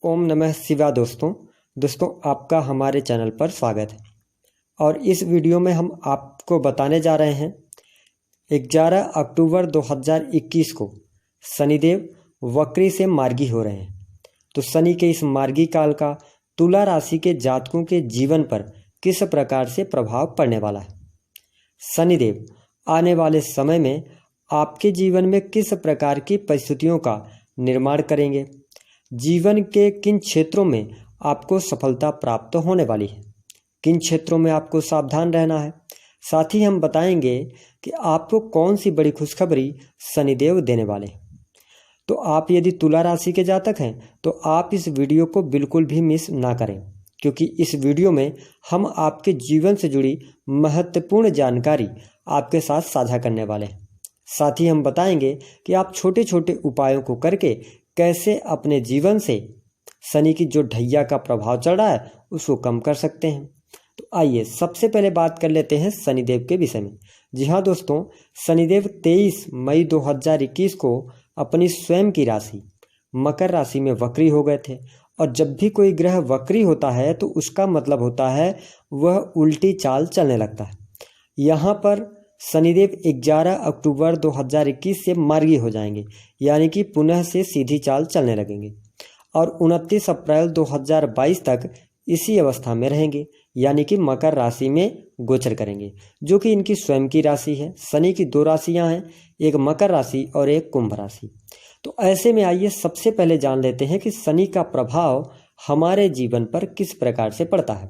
ओम नमः शिवाय। दोस्तों आपका हमारे चैनल पर स्वागत है। और इस वीडियो में हम आपको बताने जा रहे हैं 11 अक्टूबर 2021 को शनिदेव वक्री से मार्गी हो रहे हैं। तो शनि के इस मार्गी काल का तुला राशि के जातकों के जीवन पर किस प्रकार से प्रभाव पड़ने वाला है। शनिदेव आने वाले समय में आपके जीवन में किस प्रकार की परिस्थितियों का निर्माण करेंगे, जीवन के किन क्षेत्रों में आपको सफलता प्राप्त होने वाली है, किन क्षेत्रों में आपको सावधान रहना है। साथ ही हम बताएंगे कि आपको कौन सी बड़ी खुशखबरी शनिदेव देने वाले हैं। तो आप यदि तुला राशि के जातक हैं तो आप इस वीडियो को बिल्कुल भी मिस ना करें, क्योंकि इस वीडियो में हम आपके जीवन से जुड़ी महत्वपूर्ण जानकारी आपके साथ साझा करने वाले हैं। साथ ही हम बताएंगे कि आप छोटे छोटे उपायों को करके कैसे अपने जीवन से शनि की जो ढैया का प्रभाव चल रहा है उसको कम कर सकते हैं। तो आइए सबसे पहले बात कर लेते हैं शनिदेव के विषय में। जी हाँ दोस्तों, शनिदेव 23 मई 2021 को अपनी स्वयं की राशि मकर राशि में वक्री हो गए थे। और जब भी कोई ग्रह वक्री होता है तो उसका मतलब होता है वह उल्टी चाल चलने लगता है। यहाँ पर शनिदेव 11 अक्टूबर 2021 से मार्गी हो जाएंगे, यानी कि पुनः से सीधी चाल चलने लगेंगे और 29 अप्रैल 2022 तक इसी अवस्था में रहेंगे, यानी कि मकर राशि में गोचर करेंगे, जो कि इनकी स्वयं की राशि है। शनि की दो राशियां हैं, एक मकर राशि और एक कुंभ राशि। तो ऐसे में आइए सबसे पहले जान लेते हैं कि शनि का प्रभाव हमारे जीवन पर किस प्रकार से पड़ता है।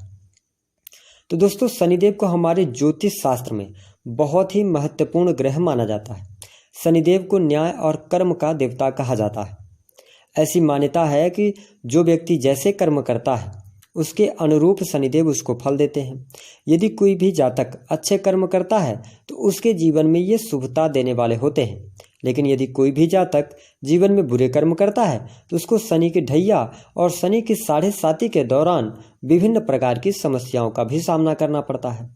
तो दोस्तों, शनिदेव को हमारे ज्योतिष शास्त्र में बहुत ही महत्वपूर्ण ग्रह माना जाता है। शनिदेव को न्याय और कर्म का देवता कहा जाता है। ऐसी मान्यता है कि जो व्यक्ति जैसे कर्म करता है उसके अनुरूप शनिदेव उसको फल देते हैं। यदि कोई भी जातक अच्छे कर्म करता है तो उसके जीवन में ये शुभता देने वाले होते हैं, लेकिन यदि कोई भी जातक जीवन में बुरे कर्म करता है तो उसको शनि की ढैया और शनि की 7.5 के दौरान विभिन्न प्रकार की समस्याओं का भी सामना करना पड़ता है।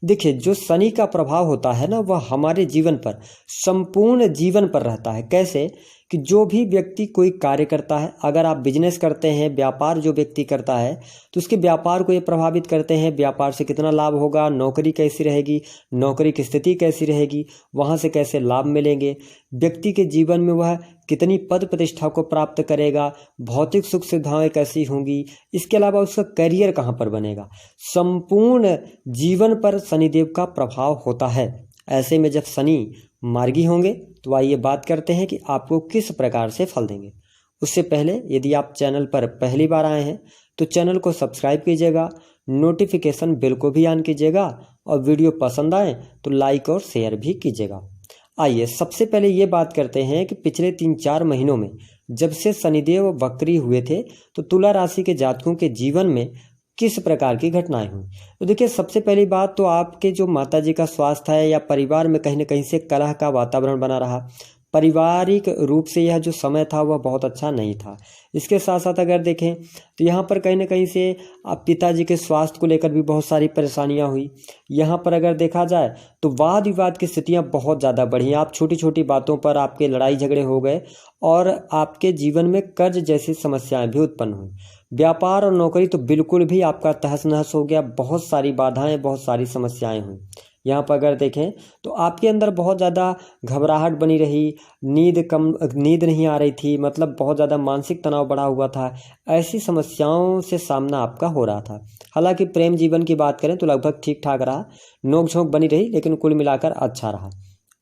देखिए, जो शनि का प्रभाव होता है ना, वह हमारे जीवन पर, संपूर्ण जीवन पर रहता है। कैसे कि जो भी व्यक्ति कोई कार्य करता है, अगर आप बिजनेस करते हैं, व्यापार जो व्यक्ति करता है तो उसके व्यापार को ये प्रभावित करते हैं, व्यापार से कितना लाभ होगा, नौकरी कैसी रहेगी, नौकरी की स्थिति कैसी रहेगी, वहाँ से कैसे लाभ मिलेंगे, व्यक्ति के जीवन में वह कितनी पद प्रतिष्ठा को प्राप्त करेगा, भौतिक सुख सुविधाएं कैसी होंगी, इसके अलावा उसका करियर कहाँ पर बनेगा, संपूर्ण जीवन पर शनिदेव का प्रभाव होता है। ऐसे में जब शनि मार्गी होंगे तो आइए बात करते हैं कि आपको किस प्रकार से फल देंगे। उससे पहले यदि आप चैनल पर पहली बार आए हैं तो चैनल को सब्सक्राइब कीजिएगा, नोटिफिकेशन बेल को भी ऑन कीजिएगा और वीडियो पसंद आए तो लाइक और शेयर भी कीजिएगा। आइए सबसे पहले ये बात करते हैं कि पिछले 3-4 महीनों में जब से शनिदेव वक्री हुए थे तो तुला राशि के जातकों के जीवन में किस प्रकार की घटनाएं हुई। तो देखिए, सबसे पहली बात तो आपके जो माताजी का स्वास्थ्य है या परिवार में कहीं न कहीं से कलह का वातावरण बना रहा। पारिवारिक रूप से यह जो समय था वह बहुत अच्छा नहीं था। इसके साथ साथ अगर देखें तो यहाँ पर कहीं न कहीं से आप पिताजी के स्वास्थ्य को लेकर भी बहुत सारी परेशानियाँ हुई। यहाँ पर अगर देखा जाए तो वाद विवाद की स्थितियाँ बहुत ज़्यादा बढ़ी। आप छोटी छोटी बातों पर आपके लड़ाई झगड़े हो गए और आपके जीवन में कर्ज जैसी समस्याएं भी उत्पन्न हुई। व्यापार और नौकरी तो बिल्कुल भी आपका तहस नहस हो गया, बहुत सारी बाधाएं, बहुत सारी समस्याएं हुई। यहाँ पर अगर देखें तो आपके अंदर बहुत ज़्यादा घबराहट बनी रही, नींद नहीं आ रही थी, मतलब बहुत ज़्यादा मानसिक तनाव बढ़ा हुआ था। ऐसी समस्याओं से सामना आपका हो रहा था। हालांकि प्रेम जीवन की बात करें तो लगभग ठीक ठाक रहा, नोक झोंक बनी रही, लेकिन कुल मिलाकर अच्छा रहा।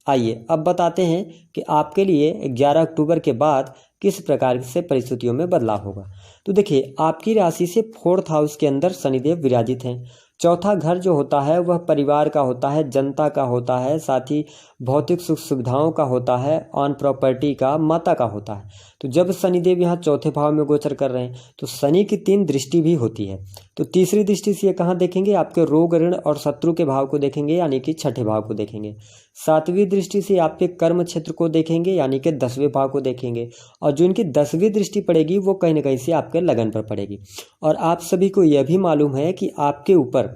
आइए अब बताते हैं कि आपके लिए 11 अक्टूबर के बाद किस प्रकार से परिस्थितियों में बदलाव होगा। तो देखिए, आपकी राशि से 4th हाउस के अंदर शनिदेव विराजित हैं। चौथा घर जो होता है वह परिवार का होता है, जनता का होता है, साथ ही भौतिक सुख सुविधाओं का होता है, ऑन प्रॉपर्टी का, माता का होता है। तो जब शनिदेव यहाँ चौथे भाव में गोचर कर रहे हैं तो शनि की 3 दृष्टि भी होती है। तो तीसरी दृष्टि से ये कहाँ देखेंगे, आपके रोग ऋण और शत्रु के भाव को देखेंगे, यानी कि 6ठे भाव को देखेंगे। 7वीं दृष्टि से आपके कर्म क्षेत्र को देखेंगे, यानी कि 10वें भाव को देखेंगे। और जो इनकी 10वीं दृष्टि पड़ेगी वो कहीं ना कहीं से आपके लगन पर पड़ेगी। और आप सभी को यह भी मालूम है कि आपके ऊपर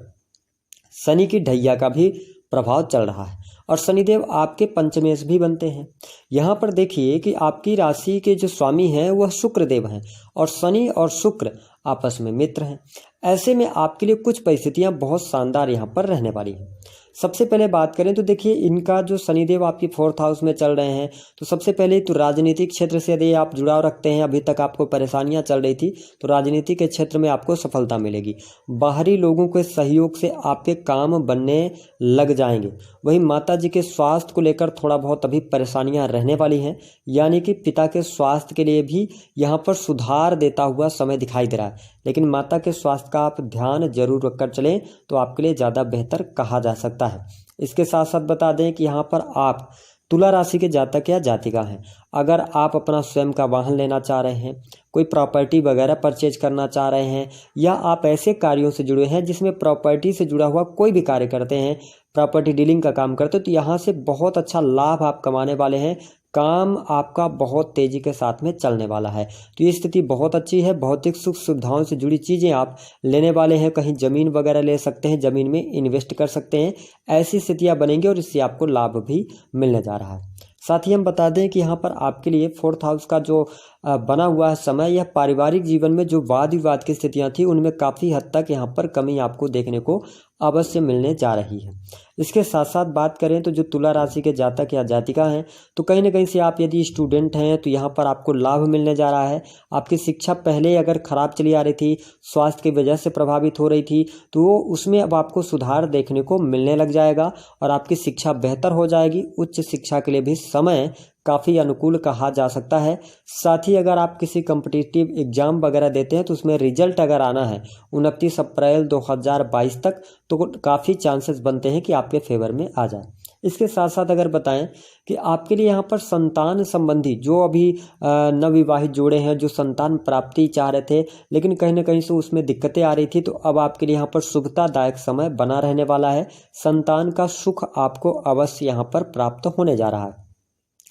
शनि की ढैया का भी प्रभाव चल रहा है और शनिदेव आपके पंचमेश भी बनते हैं। यहाँ पर देखिए कि आपकी राशि के जो स्वामी हैं वह शुक्र देव हैं और शनि और शुक्र आपस में मित्र हैं। ऐसे में आपके लिए कुछ परिस्थितियाँ बहुत शानदार यहाँ पर रहने वाली हैं। सबसे पहले बात करें तो देखिए इनका जो शनिदेव आपकी 4th हाउस में चल रहे हैं, तो सबसे पहले तो राजनीतिक क्षेत्र से यदि आप जुड़ाव रखते हैं, अभी तक आपको परेशानियां चल रही थी, तो राजनीति के क्षेत्र में आपको सफलता मिलेगी। बाहरी लोगों के सहयोग से आपके काम बनने लग जाएंगे। वहीं माता जी के स्वास्थ्य को लेकर थोड़ा बहुत अभी परेशानियां रहने वाली हैं, यानी कि पिता के स्वास्थ्य के लिए भी यहाँ पर सुधार देता हुआ समय दिखाई दे रहा है, लेकिन माता के स्वास्थ्य का आप ध्यान जरूर रखकर चलें तो आपके लिए ज़्यादा बेहतर कहा जा सकता है। इसके साथ साथ बता दें कि यहाँ पर आप तुला राशि के जातक या जातिका हैं। अगर आप अपना स्वयं का वाहन लेना चाह रहे हैं, कोई प्रॉपर्टी वगैरह परचेज करना चाह रहे हैं, या आप ऐसे कार्यों से जुड़े हैं जिसमें प्रॉपर्टी से जुड़ा हुआ कोई भी कार्य करते हैं, प्रॉपर्टी डीलिंग का काम करते हो, तो यहाँ से बहुत अच्छा लाभ आप कमाने वाले हैं। काम आपका बहुत तेज़ी के साथ में चलने वाला है। तो ये स्थिति बहुत अच्छी है। भौतिक सुख सुविधाओं से जुड़ी चीज़ें आप लेने वाले हैं। कहीं ज़मीन वगैरह ले सकते हैं, ज़मीन में इन्वेस्ट कर सकते हैं। ऐसी स्थितियाँ बनेंगी और इससे आपको लाभ भी मिलने जा रहा है। साथ ही हम बता दें कि यहाँ पर आपके लिए 4th हाउस का जो बना हुआ है समय, यह पारिवारिक जीवन में जो वाद विवाद की स्थितियाँ थी उनमें काफ़ी हद तक यहाँ पर कमी आपको देखने को अवश्य मिलने जा रही है। इसके साथ साथ बात करें तो जो तुला राशि के जातक या जातिका हैं, तो कहीं ना कहीं से आप यदि स्टूडेंट हैं तो यहाँ पर आपको लाभ मिलने जा रहा है। आपकी शिक्षा पहले अगर ख़राब चली आ रही थी, स्वास्थ्य की वजह से प्रभावित हो रही थी, तो उसमें अब आपको सुधार देखने को मिलने लग जाएगा और आपकी शिक्षा बेहतर हो जाएगी। उच्च शिक्षा के लिए भी समय काफ़ी अनुकूल कहा जा सकता है। साथ ही अगर आप किसी कॉम्पिटिटिव एग्ज़ाम वगैरह देते हैं तो उसमें रिजल्ट अगर आना है 29 अप्रैल 2022 तक, तो काफ़ी चांसेस बनते हैं कि आपके फेवर में आ जाए। इसके साथ साथ अगर बताएं कि आपके लिए यहाँ पर संतान संबंधी जो अभी नवविवाहित जोड़े हैं, जो संतान प्राप्ति चाह रहे थे लेकिन कहीं ना कहीं से उसमें दिक्कतें आ रही थी, तो अब आपके लिए यहाँ पर शुभतादायक समय बना रहने वाला है। संतान का सुख आपको अवश्य यहाँ पर प्राप्त होने जा रहा है।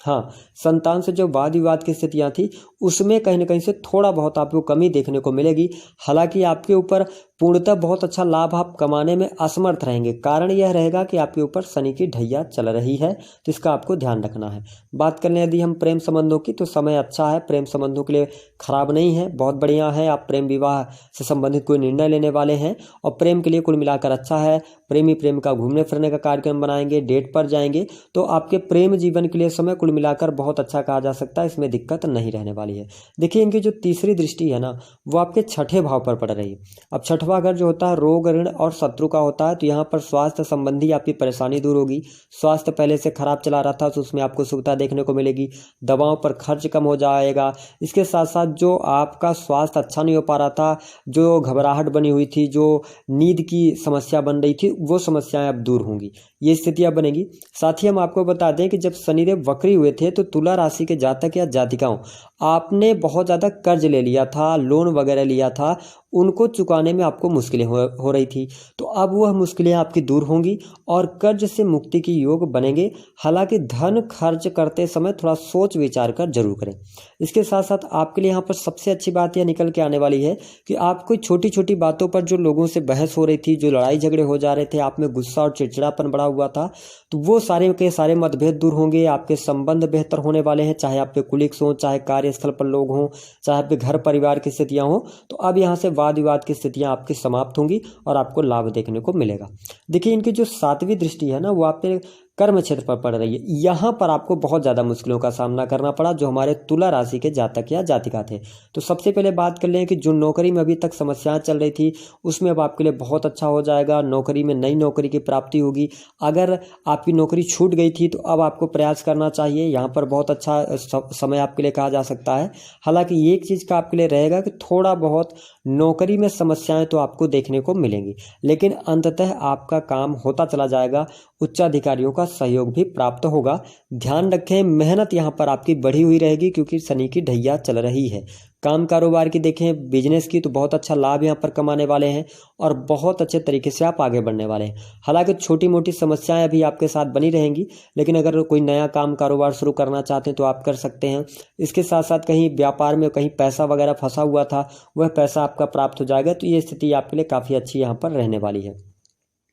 हाँ, संतान से जो वाद विवाद की स्थितियाँ थी उसमें कहीं ना कहीं से थोड़ा बहुत आपको कमी देखने को मिलेगी। हालांकि आपके ऊपर पूर्णतः बहुत अच्छा लाभ आप कमाने में असमर्थ रहेंगे। कारण यह रहेगा कि आपके ऊपर शनि की ढैया चल रही है, तो इसका आपको ध्यान रखना है। बात कर लें यदि हम प्रेम संबंधों की, तो समय अच्छा है, प्रेम संबंधों के लिए खराब नहीं है, बहुत बढ़िया है। आप प्रेम विवाह से संबंधित कोई निर्णय लेने वाले हैं और प्रेम के लिए कुल मिलाकर अच्छा है। प्रेमी प्रेम का घूमने फिरने का कार्यक्रम बनाएंगे, डेट पर जाएंगे, तो आपके प्रेम जीवन के लिए समय कुल मिलाकर बहुत अच्छा कहा जा सकता है। इसमें दिक्कत नहीं रहने वाली है। देखिए इनकी जो तीसरी दृष्टि है ना, वो आपके छठे भाव पर पड़ रही है। अब छठवां घर जो होता है रोग, ऋण और शत्रु का होता है, तो यहाँ पर स्वास्थ्य संबंधी आपकी परेशानी दूर होगी। स्वास्थ्य पहले से खराब चला रहा था तो उसमें आपको सुविधा देखने को मिलेगी। दवाओं पर खर्च कम हो जाएगा। इसके साथ साथ जो आपका स्वास्थ्य अच्छा नहीं हो पा रहा था, जो घबराहट बनी हुई थी, जो नींद की समस्या बन रही थी, वो समस्याएं अब दूर होंगी। ये स्थितियां बनेगी। साथ ही हम आपको बता दें कि जब शनिदेव वक्री हुए थे तो तुला राशि के जातक या जातिकाओं, आपने बहुत ज़्यादा कर्ज ले लिया था, लोन वगैरह लिया था, उनको चुकाने में आपको मुश्किलें हो रही थी। तो अब वह मुश्किलें आपकी दूर होंगी और कर्ज से मुक्ति की योग बनेंगे। हालांकि धन खर्च करते समय थोड़ा सोच विचार कर जरूर करें। इसके साथ साथ आपके लिए यहाँ पर सबसे अच्छी बात यह निकल के आने वाली है कि आप कोई छोटी छोटी बातों पर जो लोगों से बहस हो रही थी, जो लड़ाई झगड़े हो जा रहे थे, आप में गुस्सा और चिड़चिड़ापन बढ़ा हुआ था, तो वो सारे के सारे मतभेद दूर होंगे। आपके संबंध बेहतर होने वाले हैं, चाहे आपके कुलीग्स हों, चाहे कार्यस्थल पर लोग हों, चाहे आपके घर परिवार की स्थितियाँ हों। तो अब यहाँ से वाद विवाद की स्थितियां आपकी समाप्त होंगी और आपको लाभ देखने को मिलेगा। देखिए इनकी जो 7वीं दृष्टि है ना, वो आपके कर्म क्षेत्र पर पड़ रही है। यहाँ पर आपको बहुत ज़्यादा मुश्किलों का सामना करना पड़ा जो हमारे तुला राशि के जातक या जातिका थे। तो सबसे पहले बात कर लें कि जो नौकरी में अभी तक समस्याएं चल रही थी उसमें अब आपके लिए बहुत अच्छा हो जाएगा। नौकरी में नई नौकरी की प्राप्ति होगी। अगर आपकी नौकरी छूट गई थी तो अब आपको प्रयास करना चाहिए। यहाँ पर बहुत अच्छा समय आपके लिए कहा जा सकता है। हालांकि एक चीज़ का आपके लिए रहेगा कि थोड़ा बहुत नौकरी में समस्याएं तो आपको देखने को मिलेंगी, लेकिन अंततः आपका काम होता चला जाएगा। उच्चाधिकारियों का सहयोग भी प्राप्त होगा। ध्यान रखें, मेहनत यहाँ पर आपकी बढ़ी हुई रहेगी क्योंकि शनि की ढैया चल रही है। काम कारोबार की देखें, बिजनेस की, तो बहुत अच्छा लाभ यहाँ पर कमाने वाले हैं और बहुत अच्छे तरीके से आप आगे बढ़ने वाले हैं। हालांकि छोटी मोटी समस्याएं अभी आपके साथ बनी रहेंगी, लेकिन अगर कोई नया काम कारोबार शुरू करना चाहते हैं तो आप कर सकते हैं। इसके साथ साथ कहीं व्यापार में कहीं पैसा वगैरह फंसा हुआ था, वह पैसा आपका प्राप्त हो जाएगा। तो ये स्थिति आपके लिए काफ़ी अच्छी यहाँ पर रहने वाली है।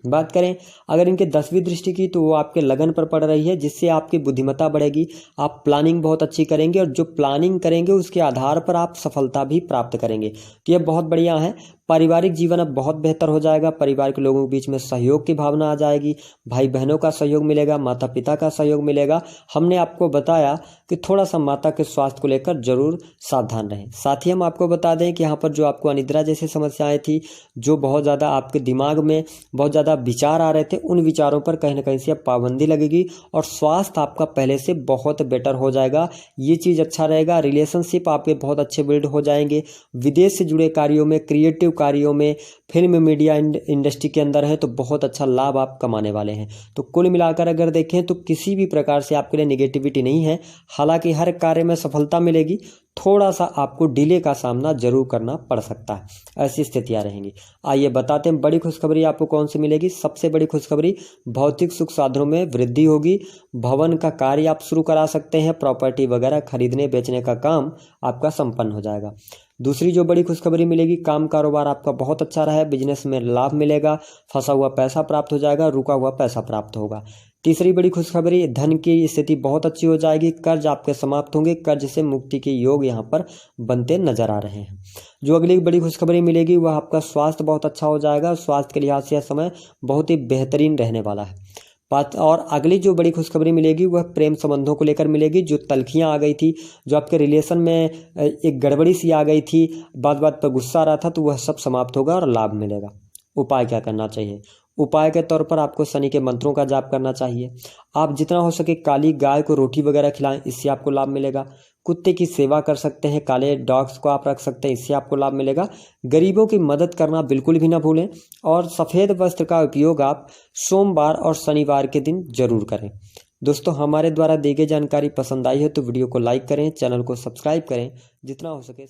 बात करें अगर इनके 10वीं दृष्टि की, तो वो आपके लगन पर पड़ रही है, जिससे आपकी बुद्धिमत्ता बढ़ेगी। आप प्लानिंग बहुत अच्छी करेंगे और जो प्लानिंग करेंगे उसके आधार पर आप सफलता भी प्राप्त करेंगे। तो ये बहुत बढ़िया है। पारिवारिक जीवन अब बहुत बेहतर हो जाएगा। परिवार के लोगों के बीच में सहयोग की भावना आ जाएगी। भाई बहनों का सहयोग मिलेगा, माता पिता का सहयोग मिलेगा। हमने आपको बताया कि थोड़ा सा माता के स्वास्थ्य को लेकर जरूर सावधान रहें। साथ ही हम आपको बता दें कि यहाँ पर जो आपको अनिद्रा जैसी समस्याएं थी, जो बहुत ज़्यादा आपके दिमाग में बहुत ज़्यादा विचार आ रहे थे, उन विचारों पर कहीं ना कहीं से अब पाबंदी लगेगी और स्वास्थ्य आपका पहले से बहुत बेटर हो जाएगा। ये चीज़ अच्छा रहेगा। रिलेशनशिप आपके बहुत अच्छे बिल्ड हो जाएंगे। विदेश से जुड़े कार्यों में, क्रिएटिव कार्यों में, फिल्म मीडिया इंडस्ट्री के अंदर है तो बहुत अच्छा लाभ आप कमाने वाले हैं। तो कुल मिलाकर अगर देखें तो किसी भी प्रकार से आपके लिए नेगेटिविटी नहीं है। हालांकि हर कार्य में सफलता मिलेगी, थोड़ा सा आपको डिले का सामना जरूर करना पड़ सकता है, ऐसी स्थितियां रहेंगी। आइए बताते हैं बड़ी खुशखबरी आपको कौन सी मिलेगी। सबसे बड़ी खुशखबरी, भौतिक सुख साधनों में वृद्धि होगी। भवन का कार्य आप शुरू करा सकते हैं। प्रॉपर्टी वगैरह खरीदने बेचने का काम आपका संपन्न हो जाएगा। दूसरी जो बड़ी खुशखबरी मिलेगी, काम कारोबार आपका बहुत अच्छा रहा है। बिजनेस में लाभ मिलेगा। फंसा हुआ पैसा प्राप्त हो जाएगा, रुका हुआ पैसा प्राप्त होगा। तीसरी बड़ी खुशखबरी, धन की स्थिति बहुत अच्छी हो जाएगी। कर्ज आपके समाप्त होंगे। कर्ज से मुक्ति के योग यहाँ पर बनते नजर आ रहे हैं। जो अगली बड़ी खुशखबरी मिलेगी वह आपका स्वास्थ्य बहुत अच्छा हो जाएगा। स्वास्थ्य के लिहाज से यह समय बहुत ही बेहतरीन रहने वाला है। बात और अगली जो बड़ी खुशखबरी मिलेगी वह प्रेम संबंधों को लेकर मिलेगी। जो तल्खियां आ गई थी, जो आपके रिलेशन में एक गड़बड़ी सी आ गई थी, बात बात पर गुस्सा आ रहा था, तो वह सब समाप्त होगा और लाभ मिलेगा। उपाय क्या करना चाहिए? उपाय के तौर पर आपको शनि के मंत्रों का जाप करना चाहिए। आप जितना हो सके काली गाय को रोटी वगैरह खिलाएं, इससे आपको लाभ मिलेगा। कुत्ते की सेवा कर सकते हैं, काले डॉग्स को आप रख सकते हैं, इससे आपको लाभ मिलेगा। गरीबों की मदद करना बिल्कुल भी ना भूलें और सफ़ेद वस्त्र का उपयोग आप सोमवार और शनिवार के दिन जरूर करें। दोस्तों, हमारे द्वारा दी गई जानकारी पसंद आई है तो वीडियो को लाइक करें, चैनल को सब्सक्राइब करें, जितना हो सके